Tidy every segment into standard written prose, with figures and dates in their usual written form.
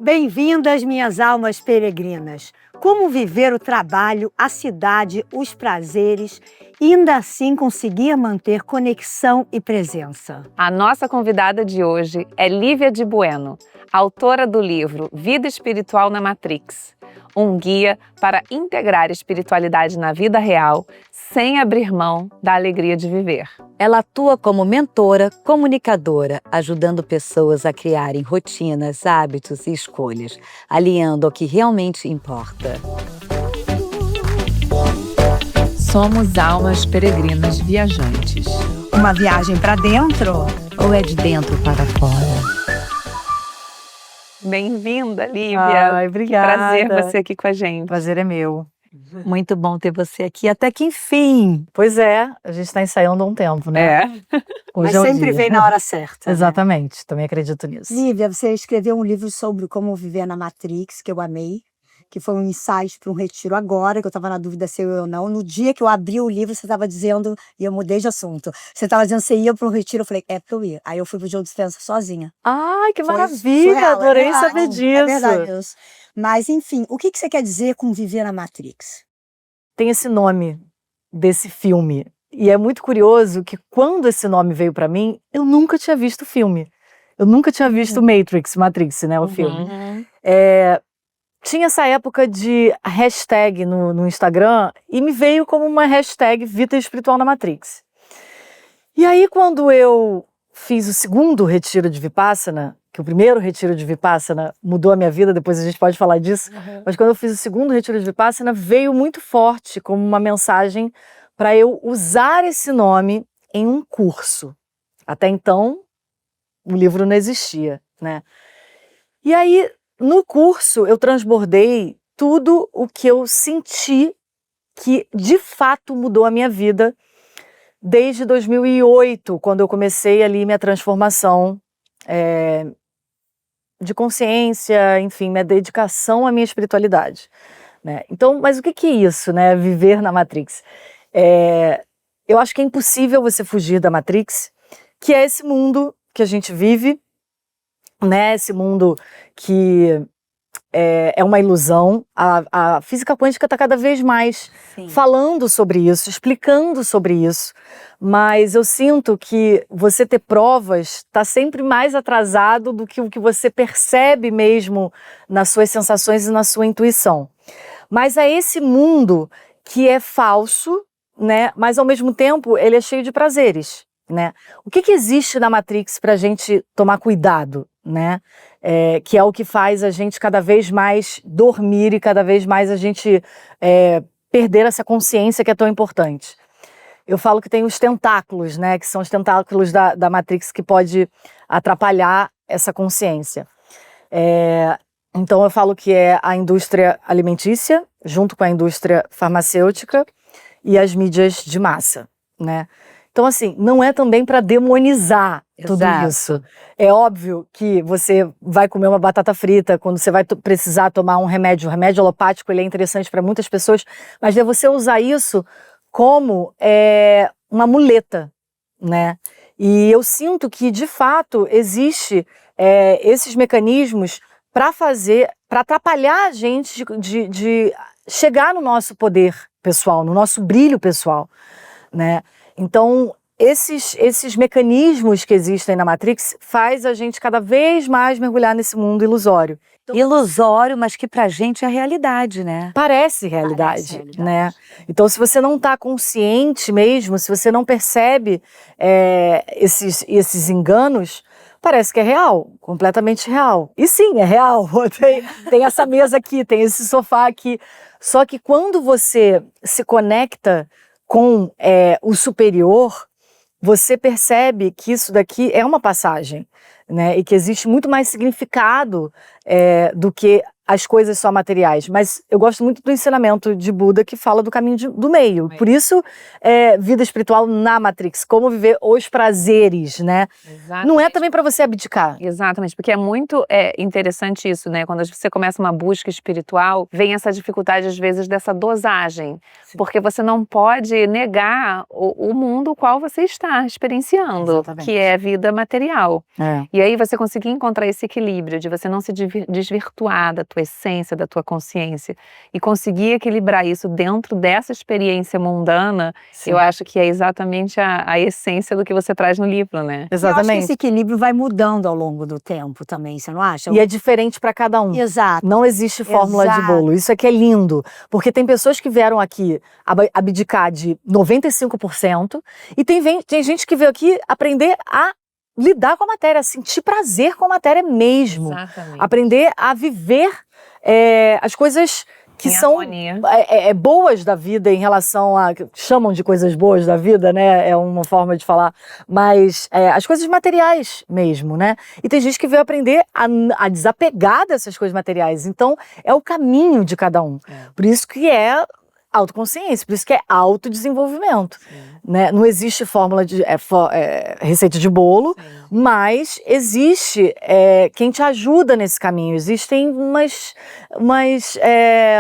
Bem-vindas, minhas almas peregrinas. Como viver o trabalho, a cidade, os prazeres e ainda assim conseguir manter conexão e presença? A nossa convidada de hoje é Lívia de Bueno, autora do livro Vida Espiritual na Matrix, um guia para integrar espiritualidade na vida real sem abrir mão da alegria de viver. Ela atua como mentora, comunicadora, ajudando pessoas a criarem rotinas, hábitos e escolhas, alinhando ao que realmente importa. Somos almas peregrinas viajantes. Uma viagem para dentro? Ou é de dentro para fora? Bem-vinda, Lívia. Ai, obrigada. Prazer você aqui com a gente. Prazer é meu. Muito bom ter você aqui, até que enfim. Pois é, a gente está ensaiando há um tempo, né? Mas Hoje é o sempre dia. vem na hora certa. Exatamente, também acredito nisso. Lívia, você escreveu um livro sobre como viver na Matrix, que eu amei, que foi um insight para um retiro agora, que eu estava na dúvida se eu ia ou não. No dia que eu abri o livro, você estava dizendo, e eu mudei de assunto, você estava dizendo que você ia para um retiro, eu falei, é porque eu ia. Aí eu fui pro Joe Dispenza sozinha. Ai, que Foi maravilha, surreal, adorei é verdade, saber disso. É verdade isso. Mas, enfim, o que você quer dizer com viver na Matrix? Tem esse nome desse filme. E é muito curioso que quando esse nome veio para mim, eu nunca tinha visto o filme. Eu nunca tinha visto Matrix, né, o filme. Tinha essa época de hashtag no Instagram e me veio como uma hashtag Vida Espiritual na Matrix. E aí, quando eu fiz o segundo retiro de Vipassana, que o primeiro retiro de Vipassana mudou a minha vida, depois a gente pode falar disso, mas quando eu fiz o segundo retiro de Vipassana, veio muito forte como uma mensagem para eu usar esse nome em um curso. Até então, o livro não existia, né? E aí, no curso, eu transbordei tudo o que eu senti que, de fato, mudou a minha vida desde 2008, quando eu comecei ali minha transformação de consciência, enfim, minha dedicação à minha espiritualidade, né? Então, mas o que é isso, né? Viver na Matrix. Eu acho que é impossível você fugir da Matrix, que é esse mundo que a gente vive, né? Esse mundo que é uma ilusão. A física quântica está cada vez mais falando sobre isso, explicando sobre isso, mas eu sinto que você ter provas está sempre mais atrasado do que o que você percebe mesmo nas suas sensações e na sua intuição. Mas é esse mundo que é falso, né? Mas ao mesmo tempo ele é cheio de prazeres, né? O que existe na Matrix para a gente tomar cuidado, né? Que é o que faz a gente cada vez mais dormir e cada vez mais a gente perder essa consciência que é tão importante. Eu falo que tem os tentáculos, né? Que são os tentáculos da Matrix que pode atrapalhar essa consciência. Então eu falo que é a indústria alimentícia, junto com a indústria farmacêutica e as mídias de massa, né? Então, assim, não é também para demonizar tudo isso. É óbvio que você vai comer uma batata frita quando você vai precisar tomar um remédio. O remédio alopático, ele é interessante para muitas pessoas, mas é você usar isso como uma muleta, né? E eu sinto que, de fato, existe esses mecanismos para atrapalhar a gente de chegar no nosso poder pessoal, no nosso brilho pessoal, né? Então, esses mecanismos que existem na Matrix faz a gente cada vez mais mergulhar nesse mundo ilusório. Ilusório, mas que pra gente é realidade, né? Parece realidade, né? Então, se você não está consciente mesmo, se você não percebe esses enganos, parece que é real, completamente real. E sim, é real. Tem essa mesa aqui, tem esse sofá aqui. Só que quando você se conecta com o superior, você percebe que isso daqui é uma passagem, né? E que existe muito mais significado do que as coisas só materiais, mas eu gosto muito do ensinamento de Buda que fala do caminho do meio. Por isso, vida espiritual na Matrix, como viver os prazeres, né? Exatamente. Não é também para você abdicar. Exatamente, porque é muito interessante isso, né? Quando você começa uma busca espiritual, vem essa dificuldade, às vezes, dessa dosagem. Sim. Porque você não pode negar o mundo o qual você está experienciando, Exatamente. que é a vida material. É. E aí você conseguir encontrar esse equilíbrio de você não se desvirtuar da tua essência, da tua consciência, e conseguir equilibrar isso dentro dessa experiência mundana, Sim. eu acho que é exatamente a essência do que você traz no livro, né? Eu acho que Exatamente. esse equilíbrio vai mudando ao longo do tempo também, você não acha? E é diferente para cada um. Exato. Não existe fórmula de Exato. bolo. Isso aqui é lindo. Porque tem pessoas que vieram aqui abdicar de 95% e tem gente que veio aqui aprender a lidar com a matéria, a sentir prazer com a matéria mesmo. Exatamente. Aprender a viver as coisas que Em são harmonia. boas da vida em relação a... Chamam de coisas boas da vida, né? É uma forma de falar. Mas as coisas materiais mesmo, né? E tem gente que veio aprender a desapegar dessas coisas materiais. Então, é o caminho de cada um. Por isso que é autoconsciência, por isso que é autodesenvolvimento. Né? Não existe fórmula de receita de bolo, mas existe quem te ajuda nesse caminho. Existem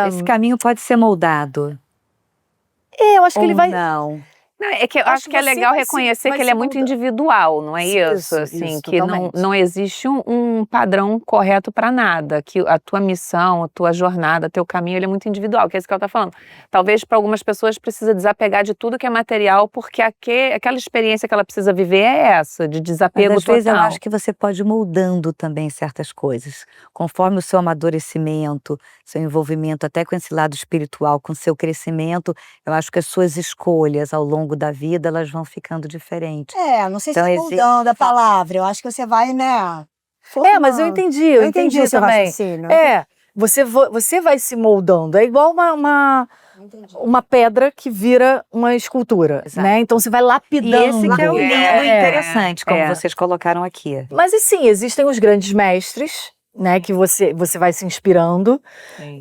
Esse caminho pode ser moldado. eu acho que Ou ele vai... não. Não, é que eu Acho acho que é que você legal vai reconhecer vai que ele se é muito mudando. individual, não é isso? Isso, Assim, isso, que totalmente. não existe um padrão correto para nada, que a tua missão, a tua jornada, teu caminho, ele é muito individual, que é isso que ela está falando. Talvez para algumas pessoas precisa desapegar de tudo que é material, porque aquela experiência que ela precisa viver é essa, de Mas desapego às vezes eu total. acho que você pode ir moldando também certas coisas, conforme o seu amadurecimento, seu envolvimento até com esse lado espiritual, com o seu crescimento, eu acho que as suas escolhas ao longo da vida, elas vão ficando diferentes. Não sei Então, se mudando a palavra, eu acho que você vai, né? mas eu formando. entendi, Eu entendi o seu também. raciocínio. Você vai se moldando. É igual uma pedra que vira uma escultura, Exato. né? Então você vai lapidando. E esse que é o lindo e interessante, como é. vocês colocaram aqui. Mas assim, existem os grandes mestres, né? Que você vai se inspirando,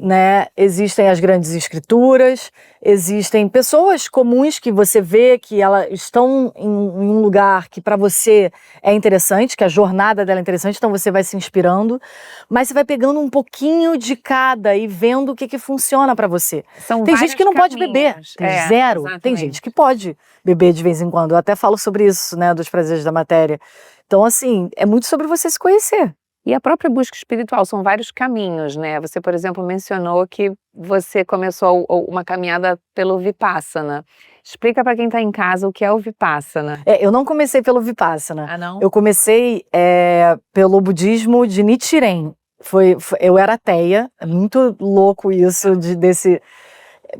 né? Existem as grandes escrituras, existem pessoas comuns que você vê que elas estão em um lugar que para você é interessante, que a jornada dela é interessante, então você vai se inspirando, mas você vai pegando um pouquinho de cada e vendo o que funciona para você. Tem gente que não pode beber, tem zero. Exatamente. Tem gente que pode beber de vez em quando. Eu até falo sobre isso, né? Dos prazeres da matéria. Então, assim, é muito sobre você se conhecer. E a própria busca espiritual, são vários caminhos, né? Você, por exemplo, mencionou que você começou uma caminhada pelo Vipassana. Explica para quem está em casa o que é o Vipassana. Eu não comecei pelo Vipassana. Ah, não? Eu comecei pelo budismo de Nichiren. Eu era ateia, é muito louco isso desse...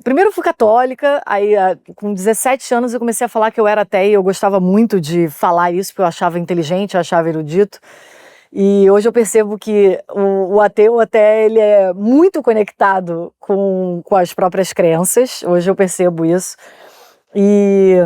Primeiro eu fui católica, aí com 17 anos eu comecei a falar que eu era ateia, eu gostava muito de falar isso, porque eu achava inteligente, eu achava erudito. E hoje eu percebo que o ateu até ele é muito conectado com as próprias crenças, hoje eu percebo isso. E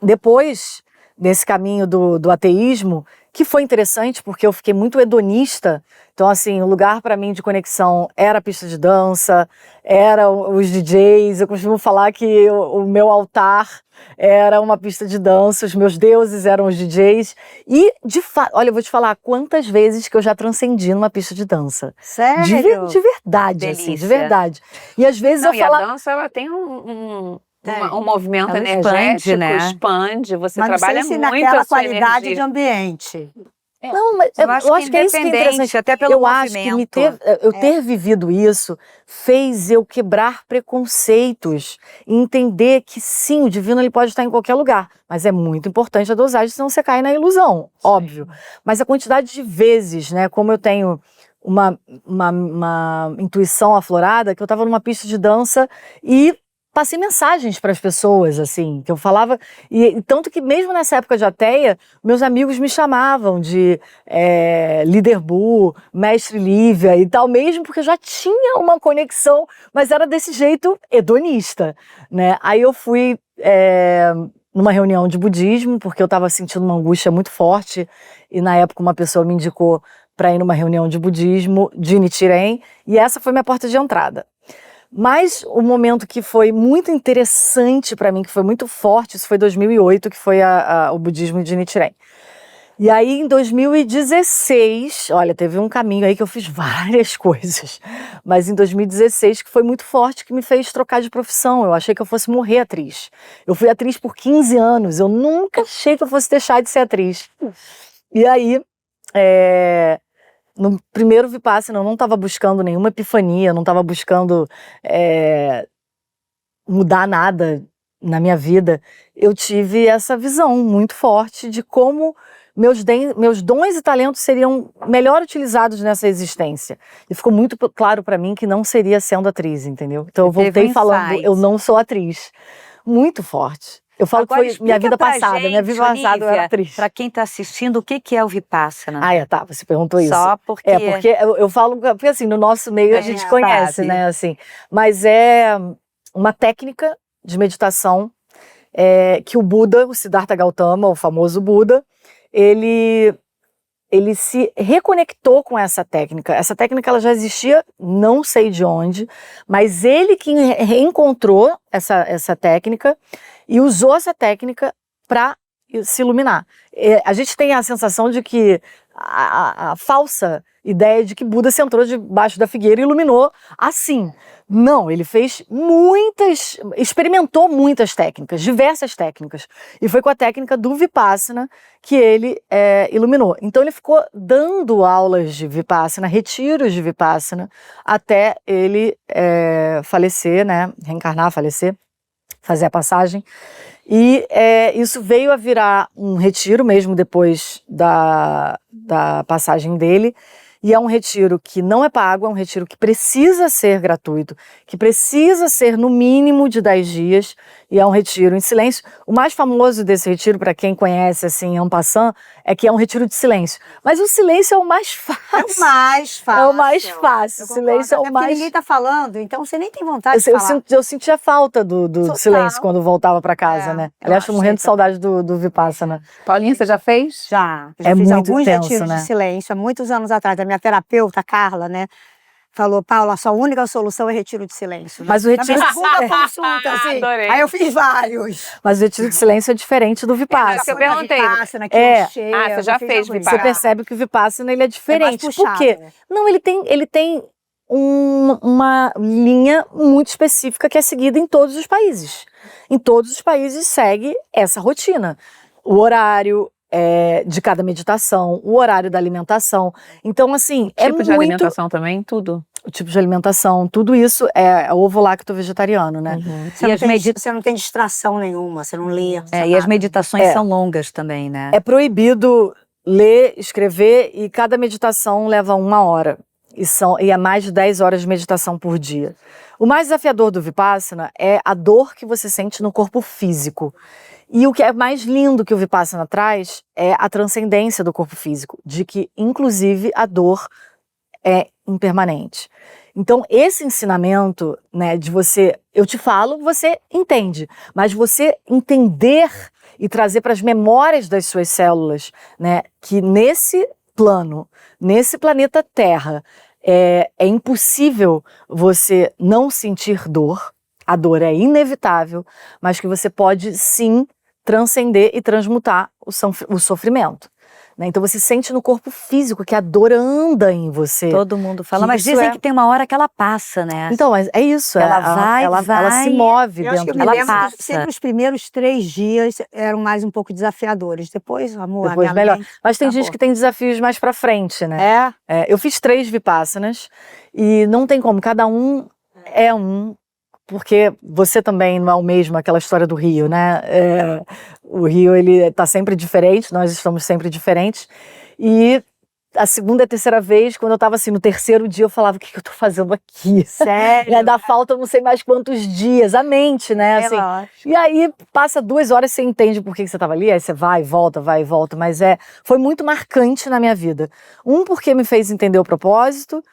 depois desse caminho do ateísmo, que foi interessante porque eu fiquei muito hedonista, então assim, o lugar para mim de conexão era a pista de dança, era os DJs, eu costumo falar que o meu altar era uma pista de dança, os meus deuses eram os DJs, e de fato, olha, eu vou te falar quantas vezes que eu já transcendi numa pista de dança. Sério? De verdade, assim, de Delícia. verdade. E às vezes Não, eu e a falo... dança, ela tem um movimento Ela energético, expande, né? você Mas não trabalha sei se muito naquela a sua qualidade energia. de ambiente. Não, mas eu acho que é isso que é interessante. até pelo Eu acho movimento. que ter vivido isso fez eu quebrar preconceitos e entender que sim, o divino ele pode estar em qualquer lugar, mas é muito importante a dosagem, senão você cai na ilusão, óbvio. Mas a quantidade de vezes, né, como eu tenho uma intuição aflorada, que eu estava numa pista de dança e passei mensagens para as pessoas, assim, que eu falava, e tanto que mesmo nessa época de ateia, meus amigos me chamavam de Líder Bu, Mestre Lívia e tal, mesmo porque eu já tinha uma conexão, mas era desse jeito hedonista, né? Aí eu fui numa reunião de budismo, porque eu estava sentindo uma angústia muito forte, e na época uma pessoa me indicou para ir numa reunião de budismo de Nichiren, e essa foi minha porta de entrada. Mas o momento que foi muito interessante para mim, que foi muito forte, isso foi 2008, que foi o budismo de Nichiren. E aí, em 2016, olha, teve um caminho aí que eu fiz várias coisas, mas em 2016 que foi muito forte, que me fez trocar de profissão. Eu achei que eu fosse morrer atriz. Eu fui atriz por 15 anos, eu nunca achei que eu fosse deixar de ser atriz. E aí, no primeiro Vipassana, eu não estava buscando nenhuma epifania, não estava buscando mudar nada na minha vida. Eu tive essa visão muito forte de como meus dons e talentos seriam melhor utilizados nessa existência. E ficou muito claro para mim que não seria sendo atriz, entendeu? Então eu voltei falando, eu não sou atriz. Muito forte. Eu falo Agora, que foi minha vida passada. Minha vida passada eu era atriz. Para quem está assistindo, o que é o Vipassana? Tá, você perguntou isso. Só porque... porque eu falo, porque assim, no nosso meio a gente conhece, sabe, né, assim. Mas é uma técnica de meditação que o Buda, o Siddhartha Gautama, o famoso Buda, ele se reconectou com essa técnica. Essa técnica ela já existia, não sei de onde, mas ele que reencontrou essa técnica e usou essa técnica para se iluminar. A gente tem a sensação de que a falsa ideia de que Buda sentou debaixo da figueira e iluminou assim. Não, ele experimentou muitas técnicas, diversas técnicas. E foi com a técnica do Vipassana que ele iluminou. Então ele ficou dando aulas de Vipassana, retiros de Vipassana, até ele falecer, né? Reencarnar, falecer, fazer a passagem. E isso veio a virar um retiro mesmo depois da passagem dele. E é um retiro que não é pago, é um retiro que precisa ser gratuito, que precisa ser no mínimo de 10 dias, e é um retiro em silêncio. O mais famoso desse retiro, para quem conhece assim, en passant, é que é um retiro de silêncio. Mas o silêncio é o mais fácil. É o mais fácil. É o mais fácil. O silêncio é o mais... ninguém está falando, então você nem tem vontade de falar. Eu sentia falta do silêncio quando voltava para casa, né? Aliás, estou morrendo de saudade do Vipassana. Paulinha, você já fez? Já É fiz muito alguns intenso, retiros né? de silêncio, há muitos anos atrás. A minha terapeuta, Carla, né, falou, Paula, a sua única solução é retiro de silêncio. Né? Mas o retiro... Na minha segunda consulta, assim, Adorei. aí eu fiz vários. Mas o retiro de silêncio é diferente do Vipassana. eu perguntei. Você já fez Vipassana. Você percebe que o Vipassana ele é diferente. mais Por puxado. quê? Não, ele tem uma linha muito específica que é seguida em todos os países. Em todos os países segue essa rotina. O horário de cada meditação, o horário da alimentação. Então, assim, Tipo de alimentação também, tudo. O tipo de alimentação, tudo isso é ovo-lacto vegetariano, né? Você não tem distração nenhuma, você não lê. E as meditações são longas também, né? É proibido ler, escrever, e cada meditação leva 1 hora. E é mais de 10 horas de meditação por dia. O mais desafiador do Vipassana é a dor que você sente no corpo físico. E o que é mais lindo que o Vipassana traz é a transcendência do corpo físico, de que, inclusive, a dor é impermanente. Então, esse ensinamento, né, de você... Eu te falo, você entende, mas você entender e trazer para as memórias das suas células, né, que nesse plano, nesse planeta Terra, é impossível você não sentir dor. A dor é inevitável, mas que você pode sim transcender e transmutar o sofrimento. Né? Então você sente no corpo físico que a dor anda em você. Todo mundo fala, Que mas isso dizem que tem uma hora que ela passa, né? Então, mas é isso. Ela se move Eu acho que dentro. eu me ela lembro passa. que sempre os primeiros 3 dias eram mais um pouco desafiadores. Depois, amor, Depois a minha melhor. mente Mas tem acabou. gente que tem desafios mais pra frente, né? Eu fiz 3 Vipassanas e não tem como, cada um é um. Porque você também não é o mesmo, aquela história do Rio, né? O Rio, ele tá sempre diferente, nós estamos sempre diferentes. E a segunda e a terceira vez, quando eu tava assim, no 3º dia, eu falava, o que eu tô fazendo aqui? Sério? Ainda falta eu não sei mais quantos dias, a mente, né? Assim. Lógico. E aí, passa 2 horas, você entende por que você tava ali, aí você vai e volta, mas foi muito marcante na minha vida. Um, porque me fez entender o propósito,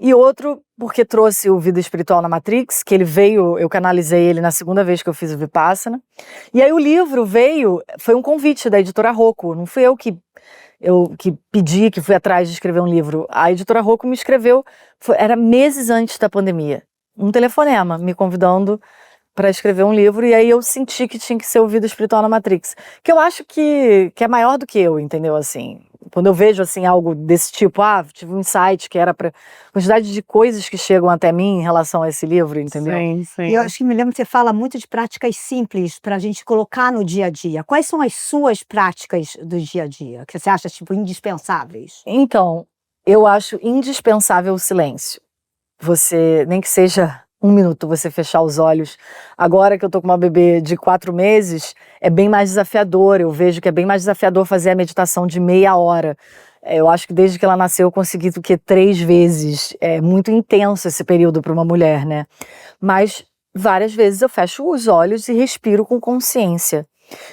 e outro, porque trouxe o Vida Espiritual na Matrix, que ele veio, eu canalizei ele na segunda vez que eu fiz o Vipassana. E aí o livro veio, foi um convite da editora Rocco, não fui eu que eu que pedi, que fui atrás de escrever um livro, a editora Rocco me escreveu, era meses antes da pandemia, um telefonema me convidando para escrever um livro, e aí eu senti que tinha que ser o Vida Espiritual na Matrix, que eu acho que é maior do que eu, entendeu? Assim, quando eu vejo assim algo desse tipo, tive um insight que era para quantidade de coisas que chegam até mim em relação a esse livro, entendeu? Sim, sim. E eu acho que me lembro que você fala muito de práticas simples para a gente colocar no dia a dia. Quais são as suas práticas do dia a dia, que você acha, tipo, indispensáveis? Então, eu acho indispensável o silêncio. Você, nem que seja 1 minuto, você fechar os olhos. Agora que eu tô com uma bebê de 4 meses, é bem mais desafiador. Eu vejo que é bem mais desafiador fazer a meditação de meia hora. Eu acho que desde que ela nasceu eu consegui do que 3 vezes. É muito intenso esse período para uma mulher, né? Mas várias vezes eu fecho os olhos e respiro com consciência.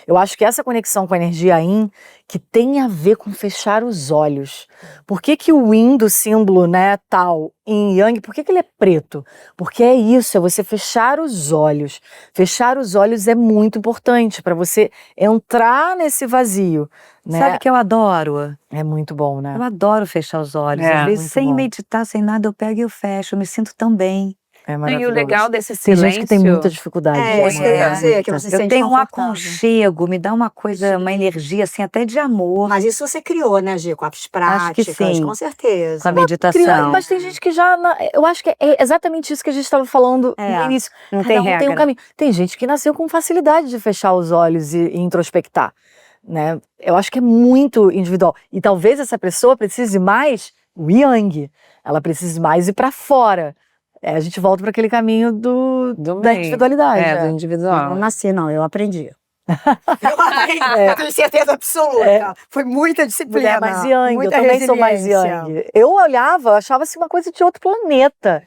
Eu acho que essa conexão com a energia Yin, que tem a ver com fechar os olhos. Por que o Yin do símbolo, né, tal, Yin Yang, por que ele é preto? Porque é isso, é você fechar os olhos. Fechar os olhos é muito importante para você entrar nesse vazio, né? Sabe que eu adoro? É muito bom, né? Eu adoro fechar os olhos. É, Às vezes, muito sem bom. meditar, sem nada, eu pego e eu fecho. Eu me sinto tão bem. É E o maravilhoso. legal desse Tem silêncio... gente que tem muita dificuldade. É, isso que eu ia dizer, que você Eu sente tenho um confortável. aconchego, me dá uma coisa, uma energia assim, até de amor Mas isso você criou, né, Gi? Com as Acho que práticas, sim. com certeza. com a meditação. Mas tem gente que já. Eu acho que é exatamente isso que a gente estava falando É, no início. não Cada tem um tem um regra. caminho. Tem gente que nasceu com facilidade de fechar os olhos e introspectar, né? Eu acho que é muito individual. E talvez essa pessoa precise mais o Yang. Ela precise mais ir para fora. A gente volta para aquele caminho da meio. individualidade. É, do Eu não individual. nasci, não, eu aprendi. Eu aprendi, tenho certeza absoluta. Foi muita disciplina. Mulher mais Yang, eu muita também sou mais resiliência. Yang. Eu olhava, eu achava assim uma coisa de outro planeta.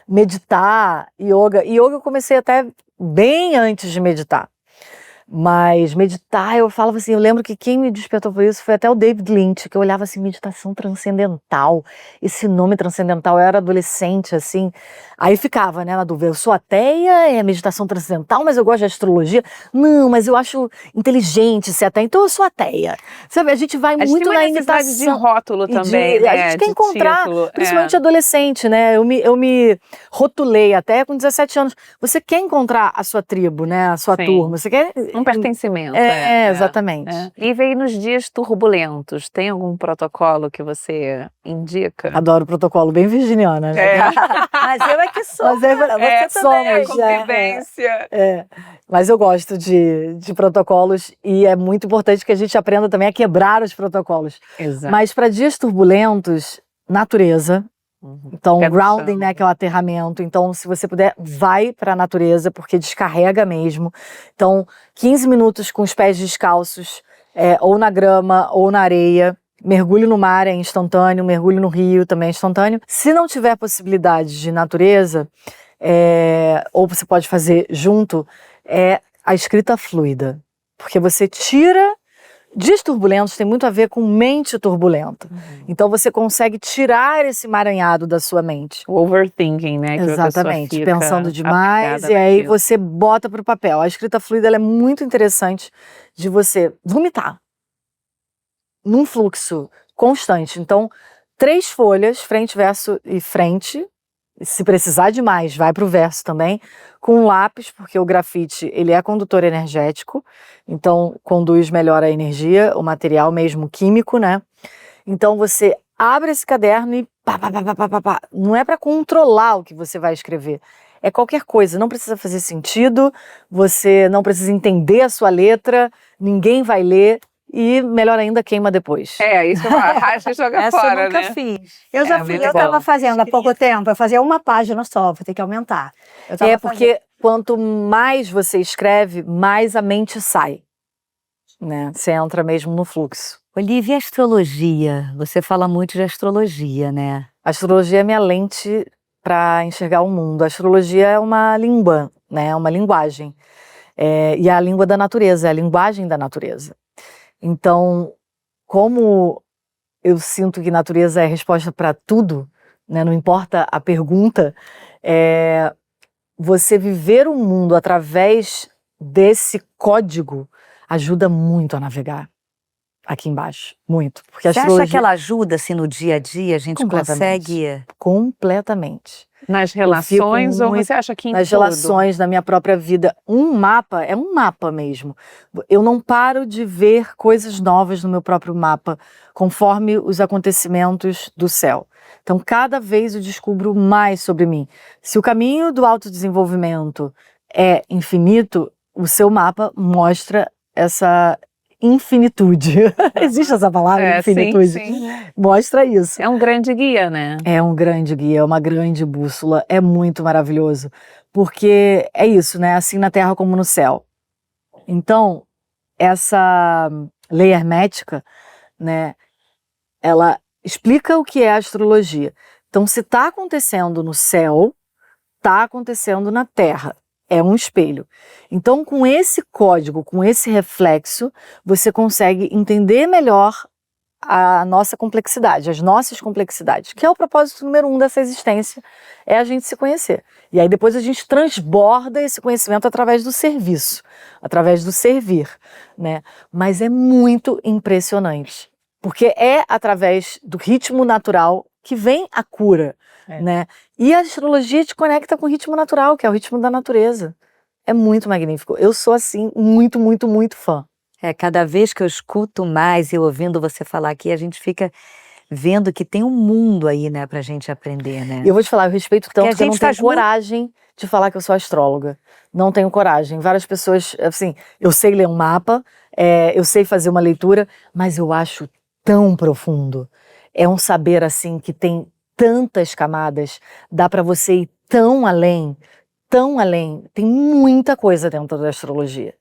Meditar, yoga. Yoga eu comecei até bem antes de meditar. Mas meditar, eu falava assim, eu lembro que quem me despertou por isso foi até o David Lynch, que eu olhava assim, meditação transcendental. Esse nome transcendental, eu era adolescente, assim. Aí ficava, né, na dúvida, eu sou ateia, é meditação transcendental, mas eu gosto de astrologia. Não, mas eu acho inteligente ser ateia, então eu sou ateia. Sabe, a gente vai A gente muito tem uma na necessidade imitação. de rótulo E também, a né? gente quer de encontrar, título, principalmente adolescente, né? Eu me rotulei até com 17 anos. Você quer encontrar a sua tribo, né? A sua Sim. turma. Você quer. Um pertencimento. Exatamente. E veio nos dias turbulentos. Tem algum protocolo que você indica? Adoro o protocolo, bem virginiana, né? Mas eu é que sou. Mas você também. É, Somos, né? convivência. Mas eu gosto de protocolos e é muito importante que a gente aprenda também a quebrar os protocolos. Exato. Mas para dias turbulentos, natureza. Então, Pé no grounding, chão. né, que é o aterramento. Então, se você puder, vai para a natureza, porque descarrega mesmo. Então, 15 minutos com os pés descalços, ou na grama, ou na areia. Mergulho no mar é instantâneo, mergulho no rio também é instantâneo. Se não tiver possibilidade de natureza, ou você pode fazer junto, a escrita fluida. Porque você tira... Dias turbulentos tem muito a ver com mente turbulenta. Então você consegue tirar esse emaranhado da sua mente. O overthinking, né? Que Exatamente, a pessoa fica pensando demais apegada e aí naquilo. você bota para o papel. A escrita fluida ela é muito interessante de você vomitar num fluxo constante. Então, 3 folhas, frente, verso e frente. Se precisar de mais, vai para o verso também, com um lápis, porque o grafite ele é condutor energético, então conduz melhor a energia, o material mesmo químico, né? Então você abre esse caderno e pá, pá, pá, pá, pá, pá, pá. Não é para controlar o que você vai escrever, é qualquer coisa, não precisa fazer sentido, você não precisa entender a sua letra, ninguém vai ler. E, melhor ainda, queima depois. Isso que eu falo, rasga e joga Essa fora, eu nunca né? fiz. Eu já muito eu estava bom. fazendo há pouco tempo, eu fazia uma página só, vou ter que aumentar. Eu tava Porque quanto mais você escreve, mais a mente sai. Né? Você entra mesmo no fluxo. Olivia, e astrologia? Você fala muito de astrologia, né? A astrologia é minha lente para enxergar o mundo. A astrologia é uma língua, né? É uma linguagem. E é a língua da natureza, é a linguagem da natureza. Então, como eu sinto que natureza é a resposta para tudo, né? Não importa a pergunta, você viver o mundo através desse código ajuda muito a navegar. aqui embaixo, muito. Porque a Você acha astrologia... que ela ajuda, assim, no dia a dia? A gente consegue... Completamente. Nas relações ou muito você acha que em nas tudo? relações, na minha própria vida. Um mapa é um mapa mesmo. Eu não paro de ver coisas novas no meu próprio mapa, conforme os acontecimentos do céu. Então, cada vez eu descubro mais sobre mim. Se o caminho do autodesenvolvimento é infinito, o seu mapa mostra essa infinitude. Existe essa palavra, infinitude? Sim. Mostra isso. É um grande guia, né? É um grande guia, é uma grande bússola, é muito maravilhoso, porque é isso, né? Assim na Terra como no céu. Então, essa lei hermética, né? Ela explica o que é a astrologia. Então, se está acontecendo no céu, está acontecendo na Terra. É um espelho. Então, com esse código, com esse reflexo, você consegue entender melhor a nossa complexidade, as nossas complexidades, que é o propósito número 1 dessa existência, é a gente se conhecer. E aí depois a gente transborda esse conhecimento através do serviço, através do servir, né? Mas é muito impressionante, porque é através do ritmo natural que vem a cura, né? E a astrologia te conecta com o ritmo natural, que é o ritmo da natureza. É muito magnífico. Eu sou, assim, muito, muito, muito fã. Cada vez que eu escuto mais e ouvindo você falar aqui, a gente fica vendo que tem um mundo aí, né, pra gente aprender, né? E eu vou te falar, eu respeito tanto que eu não tenho faz coragem de falar que eu sou astróloga. Não tenho coragem. Várias pessoas, assim, eu sei ler um mapa, eu sei fazer uma leitura, mas eu acho tão profundo. É um saber, assim, que tem tantas camadas, dá pra você ir tão além, tão além. Tem muita coisa dentro da astrologia.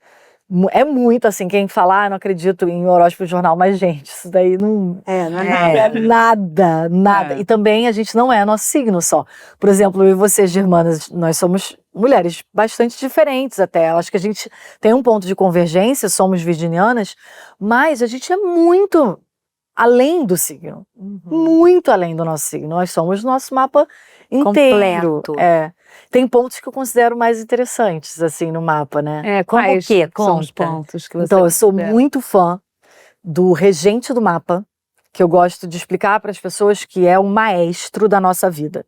É muito assim, quem falar, não acredito em horóscopo de jornal, mas gente, isso daí não Não é é nada. nada. E também a gente não é nosso signo só. Por exemplo, eu e você, Germanas, nós somos mulheres bastante diferentes até. Eu acho que a gente tem um ponto de convergência, somos virginianas, mas a gente é muito além do signo. Muito além do nosso signo. Nós somos nosso mapa inteiro. Completo. Tem pontos que eu considero mais interessantes, assim, no mapa, né? Quais que? são os Conta. pontos que você Então, eu sou considera? muito fã do regente do mapa, que eu gosto de explicar para as pessoas que é o maestro da nossa vida,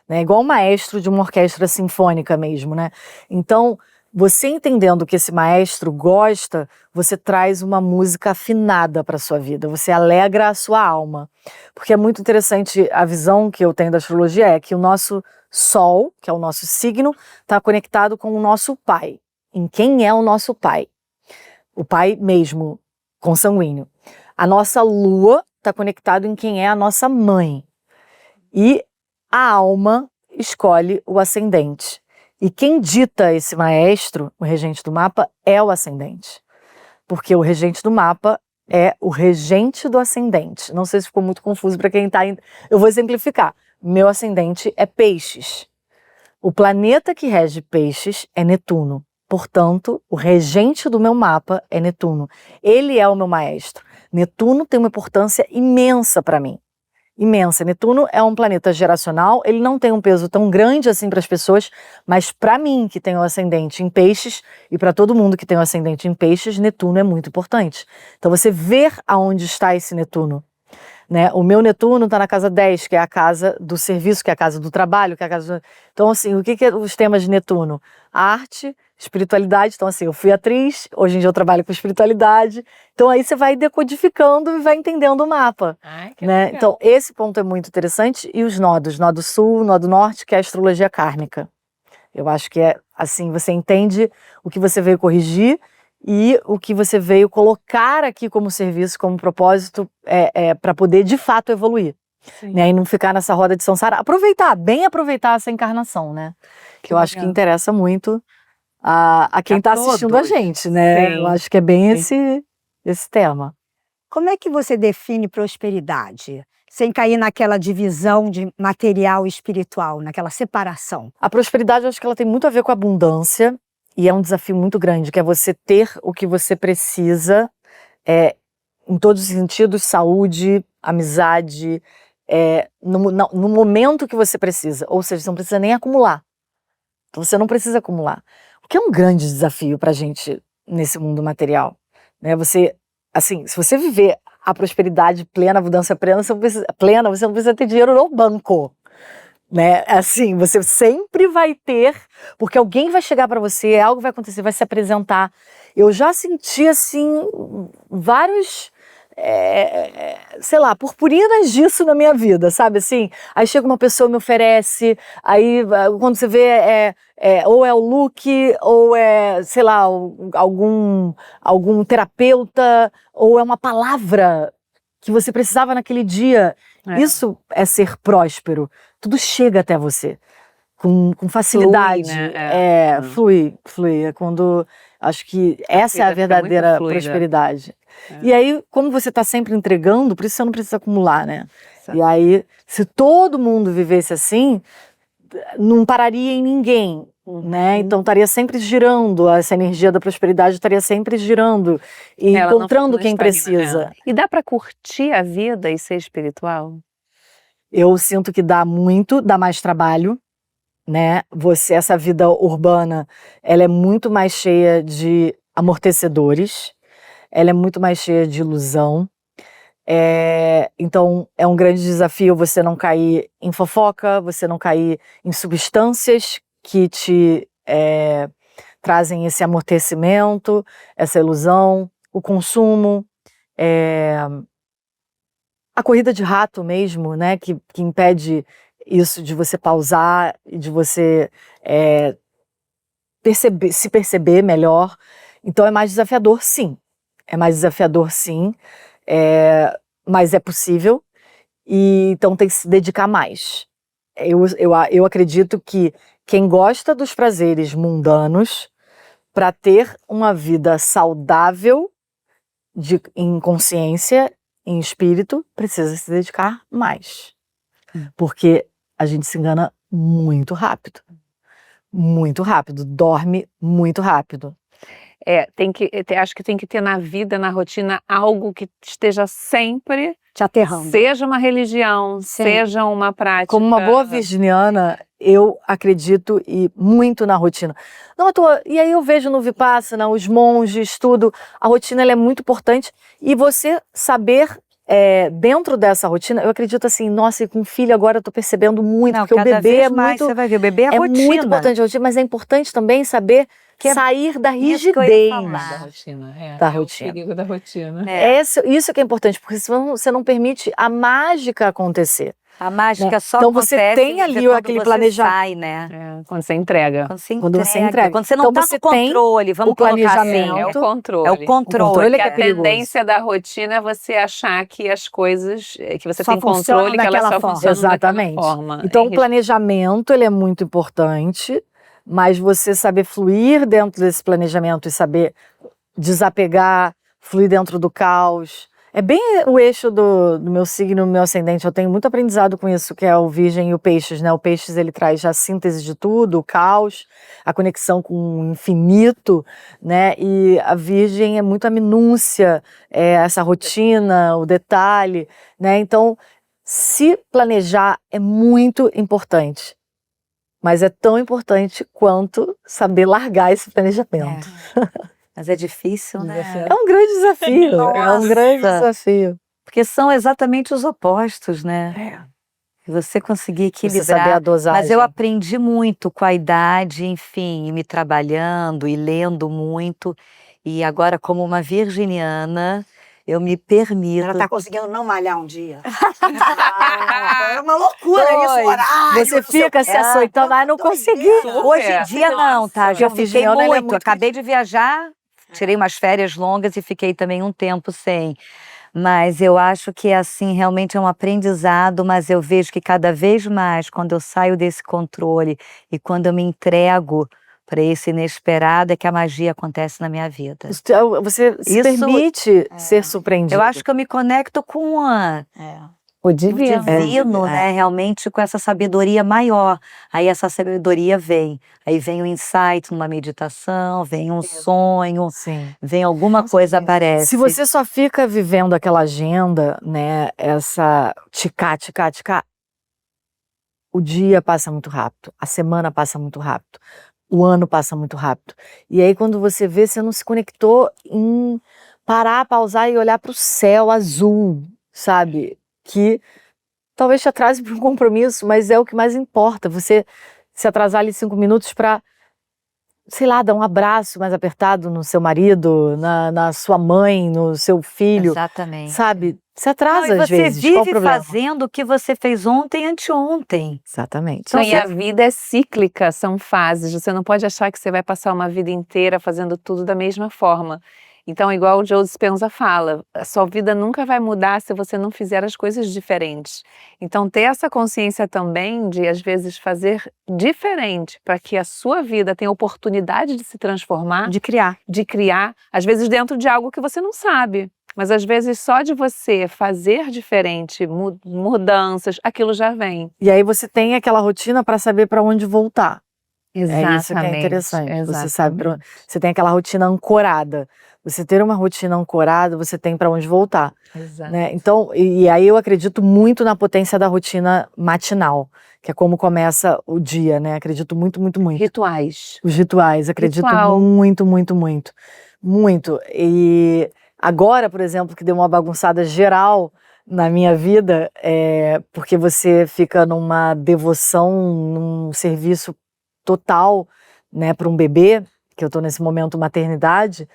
né? Igual o maestro de uma orquestra sinfônica mesmo, né? Então, você entendendo que esse maestro gosta, você traz uma música afinada para sua vida, você alegra a sua alma. Porque é muito interessante, a visão que eu tenho da astrologia é que o nosso Sol, que é o nosso signo, está conectado com o nosso pai. Em quem é o nosso pai? O pai mesmo, consanguíneo. A nossa lua está conectado em quem é a nossa mãe. E a alma escolhe o ascendente. E quem dita esse maestro, o regente do mapa, é o ascendente. Porque o regente do mapa é o regente do ascendente. Não sei se ficou muito confuso para quem está... Eu vou exemplificar. Meu ascendente é Peixes. O planeta que rege Peixes é Netuno. Portanto, o regente do meu mapa é Netuno. Ele é o meu maestro. Netuno tem uma importância imensa para mim. Imensa. Netuno é um planeta geracional, ele não tem um peso tão grande assim para as pessoas, mas para mim, que tenho o ascendente em Peixes, e para todo mundo que tem o ascendente em Peixes, Netuno é muito importante. Então, você ver aonde está esse Netuno. Né? O meu Netuno está na casa 10, que é a casa do serviço, que é a casa do trabalho, que é a casa do... Então, assim, o que é os temas de Netuno? Arte, espiritualidade. Então, assim, eu fui atriz, hoje em dia eu trabalho com espiritualidade. Então, aí você vai decodificando e vai entendendo o mapa. Né? Então, esse ponto é muito interessante. E os nodos, nó do sul, nó do norte, que é a astrologia kármica. Eu acho que é assim, você entende o que você veio corrigir e o que você veio colocar aqui como serviço, como propósito, para poder de fato evoluir. Né? E não ficar nessa roda de samsara. Aproveitar essa encarnação, né? Que eu acho que interessa muito a quem está assistindo a gente, né? Sim. Eu acho que é bem esse tema. Como é que você define prosperidade? Sem cair naquela divisão de material e espiritual, naquela separação. A prosperidade, eu acho que ela tem muito a ver com a abundância. E é um desafio muito grande, que é você ter o que você precisa, em todos os sentidos, saúde, amizade, no momento que você precisa. Ou seja, você não precisa nem acumular. Então você não precisa acumular. O que é um grande desafio para a gente nesse mundo material. Né? Você assim, se você viver a prosperidade plena, a abundância plena, você não precisa ter dinheiro no banco. Né? Assim, você sempre vai ter, porque alguém vai chegar para você, algo vai acontecer, vai se apresentar. Eu já senti, assim, vários, sei lá, purpurinas disso na minha vida, sabe? Assim, aí chega uma pessoa e me oferece, aí quando você vê, ou é o look, ou é, sei lá, algum terapeuta, ou é uma palavra que você precisava naquele dia. Isso é ser próspero. Tudo chega até você com facilidade. Flui, né? Flui. É quando acho que essa é a vida fica muito verdadeira fluida. prosperidade. E aí, como você está sempre entregando, por isso você não precisa acumular, né? Certo. E aí, se todo mundo vivesse assim, não pararia em ninguém. Né? Então estaria sempre girando, essa energia da prosperidade estaria sempre girando e Ela não- encontrando não quem estagna, precisa. né? E dá pra curtir a vida e ser espiritual? Eu sinto que dá mais trabalho, né? Essa vida urbana, ela é muito mais cheia de amortecedores, ela é muito mais cheia de ilusão. Então é um grande desafio você não cair em fofoca, você não cair em substâncias que te trazem esse amortecimento, essa ilusão, o consumo, a corrida de rato mesmo, né, que impede isso de você pausar e de você se perceber melhor. Então é mais desafiador, sim. Mas é possível, e então tem que se dedicar mais. Eu acredito que quem gosta dos prazeres mundanos, para ter uma vida saudável em consciência, em espírito, precisa se dedicar mais. Porque a gente se engana muito rápido. Muito rápido. Dorme muito rápido. Acho que tem que ter na vida, na rotina, algo que esteja sempre, Te aterrando. seja uma religião, Sim. seja uma prática. Como uma boa virginiana, eu acredito muito na rotina. Não à toa, e aí eu vejo no Vipassana, os monges, tudo, a rotina ela é muito importante, e você saber, dentro dessa rotina, eu acredito assim, nossa, e com filho agora eu tô percebendo muito, Não, porque o cada bebê vez mais você vai ver, o bebê é rotina. muito importante a rotina, mas é importante também saber sair da isso que eu ia rigidez falar. Da rotina, da é rotina. o perigo da rotina. Isso que é importante, porque senão você não permite a mágica acontecer. A mágica só Então acontece você tem ali quando aquele você planejamento. sai, né? Quando você entrega. Quando você entrega. Quando você não Então tá você no controle, vamos o colocar assim. planejamento. É o controle. É o controle. controle Porque que é a perigoso. tendência da rotina é você achar que as coisas, que você Só tem controle, que elas daquela só forma. funcionam Exatamente. daquela forma. Então o planejamento ele é muito importante, mas você saber fluir dentro desse planejamento e saber desapegar, fluir dentro do caos. É bem o eixo do meu signo, do meu ascendente. Eu tenho muito aprendizado com isso, que é o Virgem e o Peixes, né? O Peixes, ele traz a síntese de tudo, o caos, a conexão com o infinito, né? E a Virgem é muito a minúcia, essa rotina, o detalhe, né? Então, se planejar é muito importante. Mas é tão importante quanto saber largar esse planejamento. Mas é difícil, né? É um grande desafio. É um grande Nossa. desafio. Porque são exatamente os opostos, né? Você conseguir Você saber a equilibrar. dosagem. Mas eu aprendi muito com a idade, enfim, e me trabalhando e lendo muito. E agora, como uma virginiana, eu me permito. Ela tá conseguindo não malhar um dia. É uma loucura isso, Oi. horário. Você fica se açoitando, não consegui. Hoje em dia não, tá? Porque Já a fiquei virginiana, ela é muito. muito Acabei de viajar, tirei umas férias longas e fiquei também um tempo sem. Mas eu acho que assim, realmente é um aprendizado, mas eu vejo que cada vez mais, quando eu saio desse controle e quando eu me entrego para esse inesperado, é que a magia acontece na minha vida. Você se Isso- permite ser surpreendido. Eu acho que eu me conecto com O o divino. divino, né? Realmente com essa sabedoria maior. Aí essa sabedoria vem. Aí vem o insight numa meditação, vem um sonho, Sim. vem alguma coisa aparece. Se você só fica vivendo aquela agenda, né, essa ticá, o dia passa muito rápido, a semana passa muito rápido, o ano passa muito rápido. E aí quando você vê, você não se conectou em parar, pausar e olhar para o céu azul, sabe? Que talvez te atrase para um compromisso, mas é o que mais importa. Você se atrasar ali 5 minutos para, sei lá, dar um abraço mais apertado no seu marido, na sua mãe, no seu filho, Exatamente. sabe? Se Não, atrasa e às você vezes. Qual o vive problema? fazendo o que você fez ontem, anteontem. Exatamente. Então, Então, e a vida é cíclica, são fases. Você não pode achar que você vai passar uma vida inteira fazendo tudo da mesma forma. Então, igual o Joe Dispenza fala, a sua vida nunca vai mudar se você não fizer as coisas diferentes. Então, ter essa consciência também de, às vezes, fazer diferente para que a sua vida tenha oportunidade de se transformar, De criar. de criar, às vezes dentro de algo que você não sabe. Mas às vezes só de você fazer diferente, mudanças, aquilo já vem. e aí você tem aquela rotina para saber para onde voltar. Exatamente. É isso que é interessante. Você sabe, exatamente. você tem aquela rotina ancorada. Você ter uma rotina ancorada, você tem para onde voltar, Exato. né? Então, e aí eu acredito muito na potência da rotina matinal, que é como começa o dia, né? Acredito muito, muito, muito. Rituais. Os rituais, acredito Ritual. muito, muito, muito. Muito. E agora, por exemplo, que deu uma bagunçada geral na minha vida, porque você fica numa devoção, num serviço total, né, para um bebê, que eu estou nesse momento maternidade,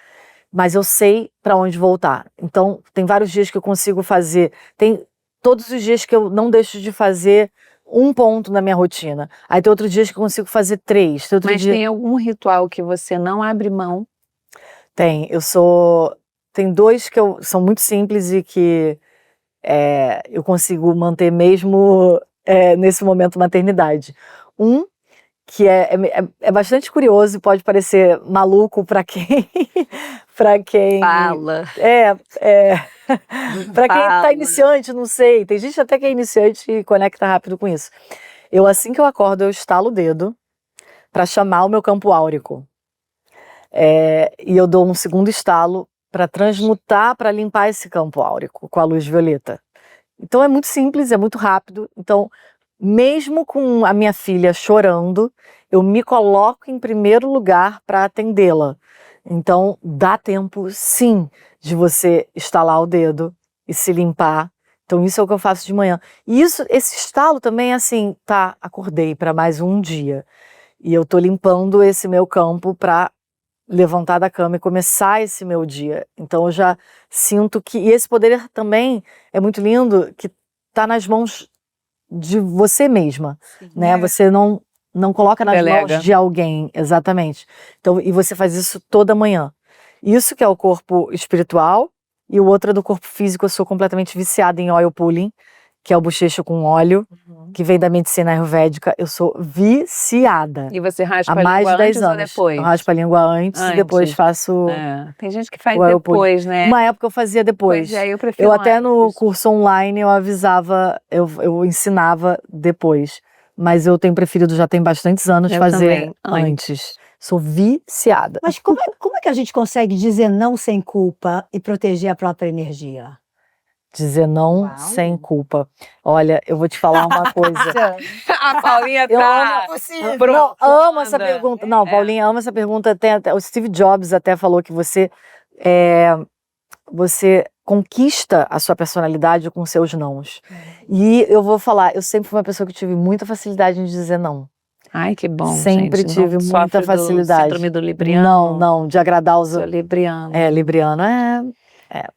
mas eu sei para onde voltar. Então, tem vários dias que eu consigo fazer, tem todos os dias que eu não deixo de fazer um ponto na minha rotina. Aí tem outros dias que eu consigo fazer 3. Tem outro Mas dia... tem algum ritual que você não abre mão? Tem, tem 2 que são muito simples e que eu consigo manter mesmo nesse momento maternidade. Um, que é bastante curioso e pode parecer maluco para quem para quem Fala. para quem Fala. tá iniciante, não sei, tem gente até que é iniciante e conecta rápido com isso. Assim que eu acordo, eu estalo o dedo para chamar o meu campo áurico, e eu dou um segundo estalo para transmutar, para limpar esse campo áurico com a luz violeta. Então é muito simples, é muito rápido. Então, mesmo com a minha filha chorando, eu me coloco em primeiro lugar para atendê-la. Então, dá tempo, sim, de você estalar o dedo e se limpar. Então, isso é o que eu faço de manhã. E esse estalo também é assim, tá, acordei para mais um dia. E eu tô limpando esse meu campo para levantar da cama e começar esse meu dia. Então, eu já sinto que... E esse poder também é muito lindo, que tá nas mãos de você mesma, né? Você não coloca nas Delega. mãos de alguém, exatamente. Então, e você faz isso toda manhã. Isso que é o corpo espiritual, e o outro é do corpo físico. Eu sou completamente viciada em oil pulling, que é o bochecho com óleo, que vem da medicina ayurvédica. Eu sou viciada. E você raspa Há a mais língua de 10 antes ou anos. depois? Eu raspo a língua antes e depois Antes. faço Tem gente que faz o oil pulling. depois, né? Uma época eu fazia depois. Pois é, eu prefiro Eu até no antes. curso online eu avisava, eu ensinava depois. Mas eu tenho preferido, já tem bastantes anos, Eu fazer também, antes. Sou viciada. Mas como é que a gente consegue dizer não sem culpa e proteger a própria energia? Dizer não Uau. sem culpa. Olha, eu vou te falar uma coisa. A Paulinha Eu tá... Não, amo essa profunda. pergunta. Não, Paulinha, ama essa pergunta. O Steve Jobs até falou que você conquista a sua personalidade com seus nãos. E eu vou falar, eu sempre fui uma pessoa que tive muita facilidade em dizer não. Ai, que bom, Sempre gente. tive Não muita sofre do facilidade. síndrome do libriano? Não, de agradar os... Sou libriano. Libriano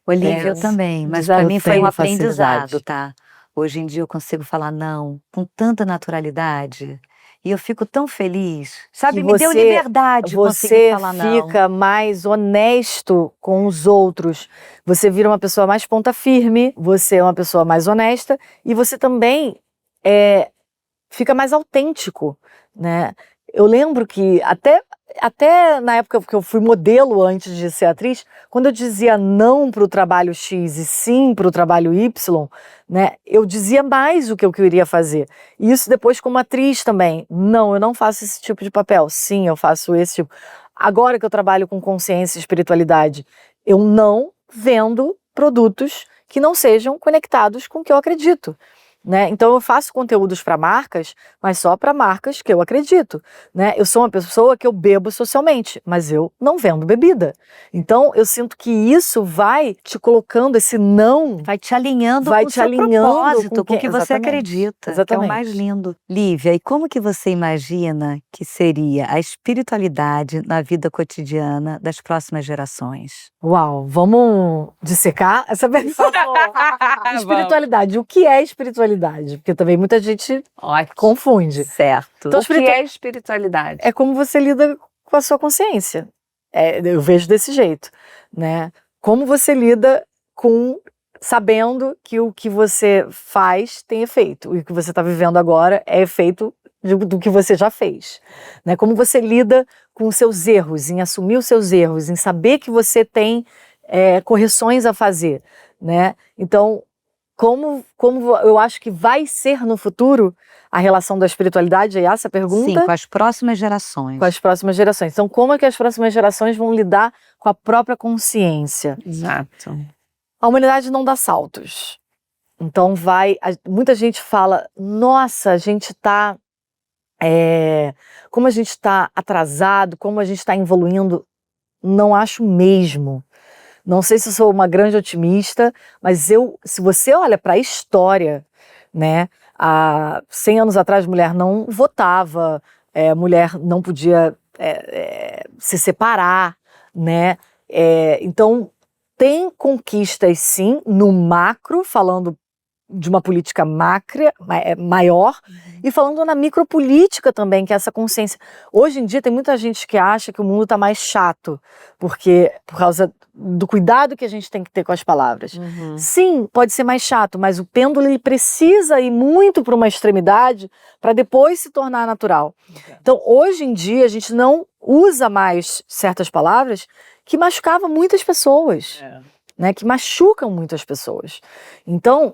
Olivia, eu Pensa. também, mas para mim foi um tenho aprendizado, facilidade. tá? Hoje em dia eu consigo falar não com tanta naturalidade e eu fico tão feliz, sabe? Que Me deu você- liberdade conseguir Você falar não. fica mais honesto com os outros. Você vira uma pessoa mais ponta firme, você é uma pessoa mais honesta e você também fica mais autêntico, né? Eu lembro que até na época que eu fui modelo antes de ser atriz, quando eu dizia não para o trabalho X e sim para o trabalho Y, né, eu dizia mais o que eu queria fazer. E isso depois como atriz também. Não, eu não faço esse tipo de papel. Sim, eu faço esse tipo. Agora que eu trabalho com consciência e espiritualidade, eu não vendo produtos que não sejam conectados com o que eu acredito. né? Então eu faço conteúdos para marcas, mas só para marcas que eu acredito, né? Eu sou uma pessoa que eu bebo socialmente, mas eu não vendo bebida. Então eu sinto que isso vai te colocando esse não, Vai te alinhando vai com o te seu alinhando propósito, com o que você exatamente, acredita, que é o mais exatamente. lindo. Lívia, e como que você imagina que seria a espiritualidade na vida cotidiana das próximas gerações? Uau, vamos dissecar essa pergunta. Vamos. Espiritualidade, o que é espiritualidade? Porque também muita gente Ótimo. confunde. Certo. Então, O que é espiritualidade? É como você lida com a sua consciência. Eu vejo desse jeito, né? Como você lida com sabendo que o que você faz tem efeito, e o que você está vivendo agora é efeito do que você já fez, né? Como você lida com os seus erros, em assumir os seus erros, em saber que você tem correções a fazer, né? Então, como eu acho que vai ser no futuro a relação da espiritualidade, é essa a pergunta? Sim, com as próximas gerações. Com as próximas gerações. Então, como é que as próximas gerações vão lidar com a própria consciência? Exato. A humanidade não dá saltos. Então, muita gente fala, nossa, a gente está... como a gente está atrasado, como a gente está evoluindo. Não acho mesmo. Não sei se eu sou uma grande otimista, mas se você olha para a história, né? Há 100 anos atrás, mulher não votava, mulher não podia se separar, né? Então, tem conquistas, sim, no macro, falando de uma política maior, e falando na micropolítica também, que é essa consciência. Hoje em dia tem muita gente que acha que o mundo está mais chato, por causa do cuidado que a gente tem que ter com as palavras. Sim, pode ser mais chato, mas o pêndulo ele precisa ir muito para uma extremidade para depois se tornar natural. Então, hoje em dia, a gente não usa mais certas palavras que machucavam muitas pessoas, né, que machucam muitas pessoas. Então,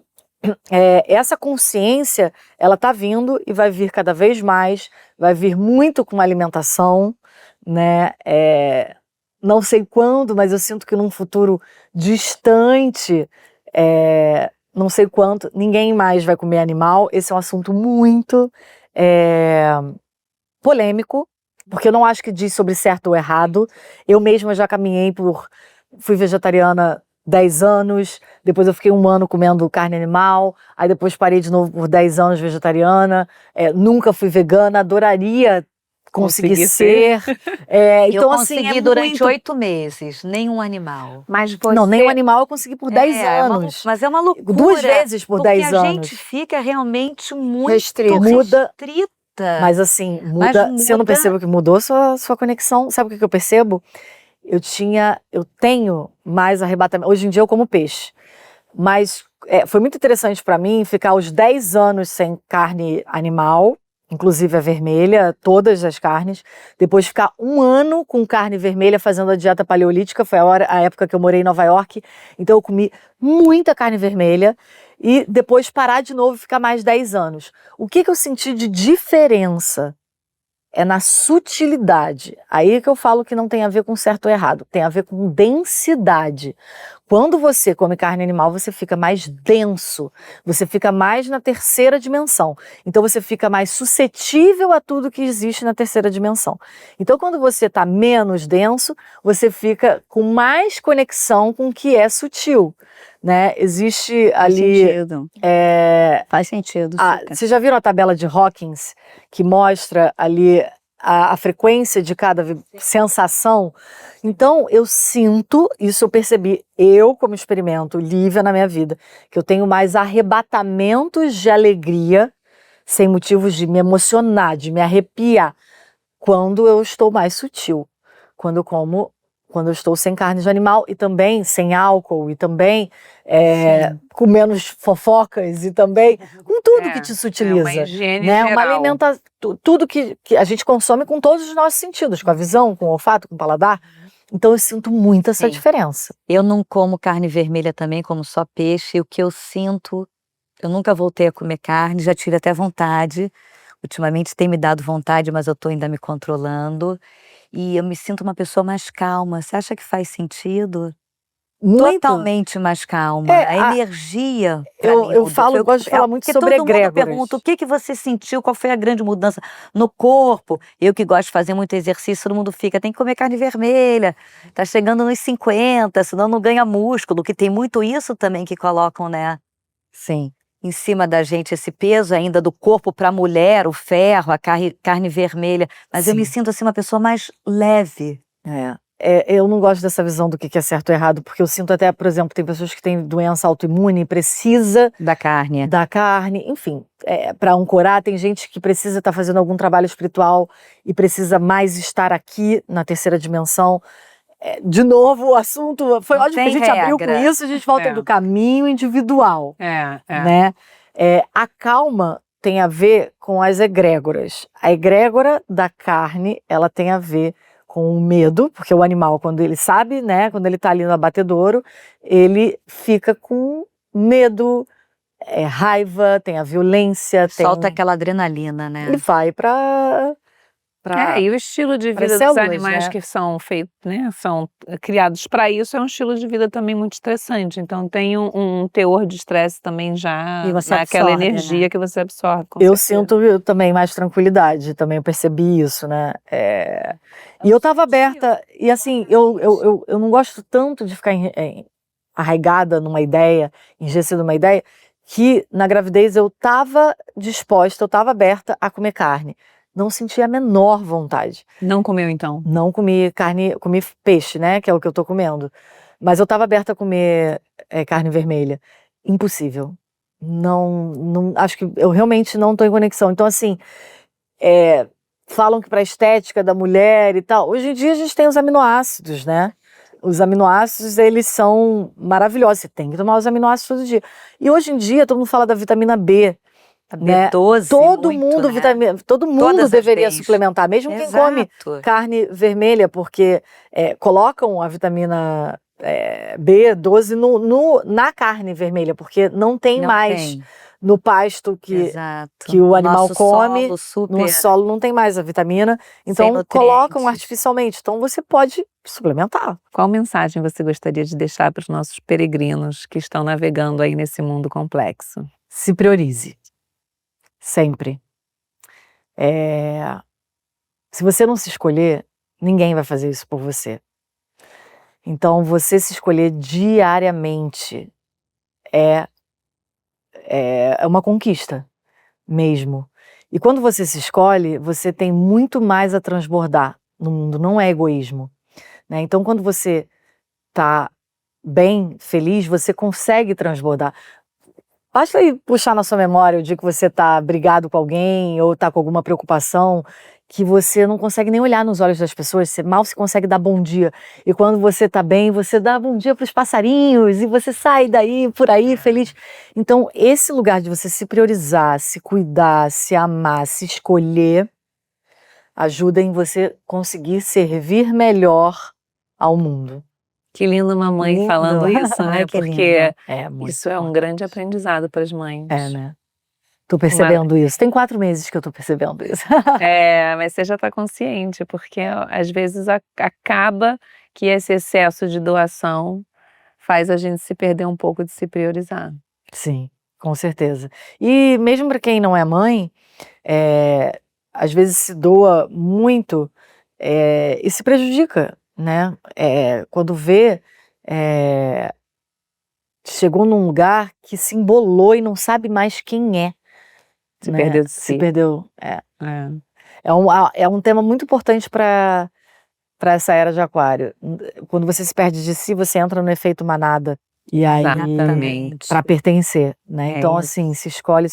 essa consciência, ela tá vindo e vai vir cada vez mais, vai vir muito com a alimentação, né? Não sei quando, mas eu sinto que num futuro distante, não sei quanto, ninguém mais vai comer animal. Esse é um assunto muito polêmico, porque eu não acho que diz sobre certo ou errado. Eu mesma já fui vegetariana 10 anos, depois eu fiquei 1 ano comendo carne animal, aí depois parei de novo por 10 anos vegetariana, nunca fui vegana, adoraria conseguir ser. Então, eu consegui assim, durante 8 meses, nenhum animal. Mas você... Não, nem um animal eu consegui por 10 anos. Mas é uma loucura. 2 vezes por 10 Porque a anos. gente fica realmente muito Restrita. restrita. Mas assim, muda. Se eu não percebo que mudou sua conexão, sabe o que eu percebo? Eu tenho mais arrebatamento. Hoje em dia eu como peixe. Mas foi muito interessante para mim ficar os 10 anos sem carne animal, inclusive a vermelha, todas as carnes. Depois ficar 1 ano com carne vermelha fazendo a dieta paleolítica, foi a época que eu morei em Nova York. Então eu comi muita carne vermelha. E depois parar de novo e ficar mais 10 anos. O que eu senti de diferença? É na sutilidade. Aí que eu falo que não tem a ver com certo ou errado, tem a ver com densidade. Quando você come carne animal, você fica mais denso, você fica mais na terceira dimensão. Então você fica mais suscetível a tudo que existe na terceira dimensão. Então quando você está menos denso, você fica com mais conexão com o que é sutil, né? Existe ali... Faz sentido. Vocês já viram a tabela de Hawkins, que mostra ali a frequência de cada sensação? Então, eu sinto, isso eu percebi, como experimento, Lívia, na minha vida, que eu tenho mais arrebatamentos de alegria, sem motivos de me emocionar, de me arrepiar, quando eu estou mais sutil, quando eu estou sem carne de animal e também sem álcool e também com menos fofocas e também com tudo que te sutiliza. Uma higiene né? geral. Uma alimentação, tudo que a gente consome com todos os nossos sentidos, com a visão, com o olfato, com o paladar. Então eu sinto muito essa diferença. Eu não como carne vermelha também, como só peixe. E o que eu sinto, eu nunca voltei a comer carne, já tive até vontade. Ultimamente tem me dado vontade, mas eu estou ainda me controlando. E eu me sinto uma pessoa mais calma. Você acha que faz sentido? Muito. Totalmente mais calma. É, A energia. pra eu- mim eu mudou. falo, gosto de falar muito porque sobre todo mundo egrégoras. pergunta o que você sentiu, qual foi a grande mudança no corpo. Eu que gosto de fazer muito exercício, todo mundo fica, tem que comer carne vermelha, tá chegando nos 50, senão não ganha músculo, que tem muito isso também que colocam, né, Sim. em cima da gente, esse peso ainda do corpo para a mulher, o ferro, a carne vermelha. Mas eu me Sim. sinto assim uma pessoa mais leve. Eu não gosto dessa visão do que é certo ou errado, porque eu sinto até, por exemplo, tem pessoas que têm doença autoimune e precisa Da carne. da carne, enfim, para ancorar, tem gente que precisa estar fazendo algum trabalho espiritual e precisa mais estar aqui na terceira dimensão. De novo, o assunto, foi Não ótimo que a tem gente abriu com regra. isso, a gente volta É. do caminho individual, É. né? A calma tem a ver com as egrégoras. A egrégora da carne, ela tem a ver com o medo, porque o animal, quando ele sabe, né, quando ele tá ali no abatedouro, ele fica com medo, raiva, tem a violência, Solta tem... aquela adrenalina, né? Ele vai para E o estilo de pras vida dos células, animais né? que são feitos, né, são criados para isso, é um estilo de vida também muito estressante. Então tem um teor de estresse também já E você naquela absorve, energia né? que você absorve. Com Eu certeza. sinto também mais tranquilidade, também eu percebi isso, né? E eu estava aberta, e assim, eu não gosto tanto de ficar arraigada numa ideia, enrijecida numa ideia, que na gravidez eu estava disposta, eu estava aberta a comer carne. Não senti a menor vontade. Não comeu então? Não comi carne, comi peixe, né? Que é o que eu tô comendo. Mas eu estava aberta a comer carne vermelha. Impossível. Não, acho que eu realmente não estou em conexão. Então, assim, falam que para a estética da mulher e tal. Hoje em dia a gente tem os aminoácidos, né? Os aminoácidos, eles são maravilhosos. Você tem que tomar os aminoácidos todo dia. E hoje em dia, todo mundo fala da vitamina B. A Né? B12, Todo muito, mundo, né? todo mundo Todas as deveria Bs. suplementar, mesmo quem come Exato. carne vermelha, porque colocam a vitamina B12 na carne vermelha, porque não tem Não mais tem. no pasto Exato. que o animal Nosso come, solo super no solo não tem mais a vitamina, sem então colocam nutrientes. artificialmente. Então você pode suplementar. Qual mensagem você gostaria de deixar para os nossos peregrinos que estão navegando aí nesse mundo complexo? Se priorize. Sempre. Se você não se escolher, ninguém vai fazer isso por você. Então, você se escolher diariamente é uma conquista mesmo. E quando você se escolhe, você tem muito mais a transbordar no mundo, não é egoísmo, né? Então, quando você tá bem, feliz, você consegue transbordar. Basta aí puxar na sua memória o dia que você tá brigado com alguém ou tá com alguma preocupação, que você não consegue nem olhar nos olhos das pessoas, você mal se consegue dar bom dia. E quando você tá bem, você dá bom dia pros passarinhos e você sai daí, por aí, feliz. Então, esse lugar de você se priorizar, se cuidar, se amar, se escolher, ajuda em você conseguir servir melhor ao mundo. Que lindo, mamãe, Lindo. falando isso, né? Ai, que Porque Muito isso é um importante. grande aprendizado para as mães. Né? Tô percebendo isso. Tem 4 meses que eu tô percebendo isso. Mas você já está consciente, porque às vezes acaba que esse excesso de doação faz a gente se perder um pouco de se priorizar. Sim, com certeza. E mesmo para quem não é mãe, às vezes se doa muito e se prejudica, né? Quando vê, chegou num lugar que se embolou e não sabe mais quem é. Se né? perdeu de Se si. perdeu. É. É um tema muito importante para essa era de Aquário. Quando você se perde de si, você entra no efeito manada. E aí, Exatamente. para pertencer, né? É então, isso. assim, se escolhe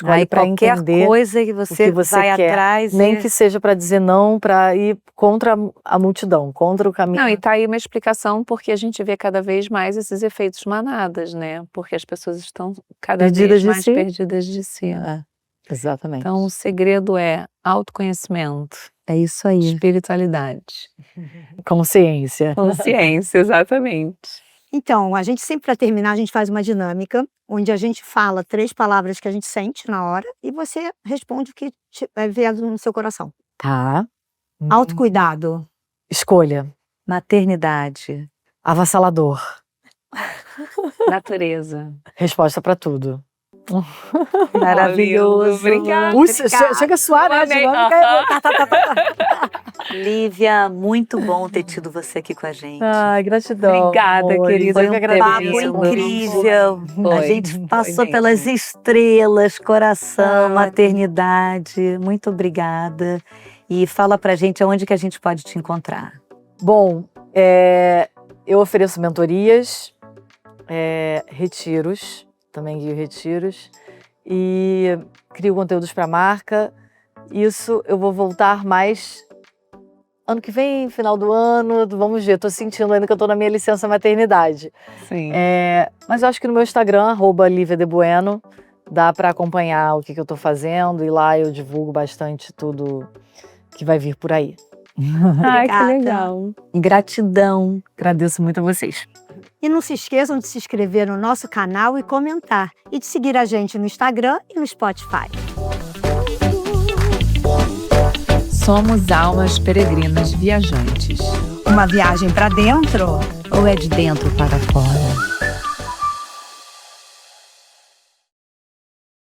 Aí para qualquer entender coisa que você vai quer, atrás nem e... que seja para dizer não, para ir contra a multidão, contra o caminho. Não, e tá aí uma explicação porque a gente vê cada vez mais esses efeitos manadas, né? Porque as pessoas estão cada Perdidas vez de mais si. perdidas de si. Exatamente. Então, o segredo é autoconhecimento, É isso aí. espiritualidade, Consciência. consciência, exatamente. Então, a gente sempre, para terminar, a gente faz uma dinâmica, onde a gente fala 3 palavras que a gente sente na hora, e você responde o que vier no seu coração. Tá. Autocuidado, Escolha. Maternidade, Avassalador. Natureza. Resposta pra tudo. Maravilhoso. Obrigada. Chega a suar, né? amei. Lívia, muito bom ter tido você aqui com a gente. Ai, gratidão. Obrigada, amores. querida. Foi Eu que um agradeço. papo incrível. Foi. A gente passou Foi pelas mesmo. estrelas, coração, Ah. maternidade. Muito obrigada. E fala pra gente aonde que a gente pode te encontrar. Bom, eu ofereço mentorias, retiros, também guio retiros, e crio conteúdos para a marca. Isso eu vou voltar mais ano que vem, final do ano, vamos ver, tô sentindo ainda que eu tô na minha licença maternidade. Sim. Mas eu acho que no meu Instagram, @LiviaDeBueno, dá para acompanhar o que eu tô fazendo, e lá eu divulgo bastante tudo que vai vir por aí. Ai, que Obrigada. legal. Gratidão. Agradeço muito a vocês. E não se esqueçam de se inscrever no nosso canal e comentar. E de seguir a gente no Instagram e no Spotify. Somos almas peregrinas viajantes. Uma viagem para dentro. Ou é de dentro para fora?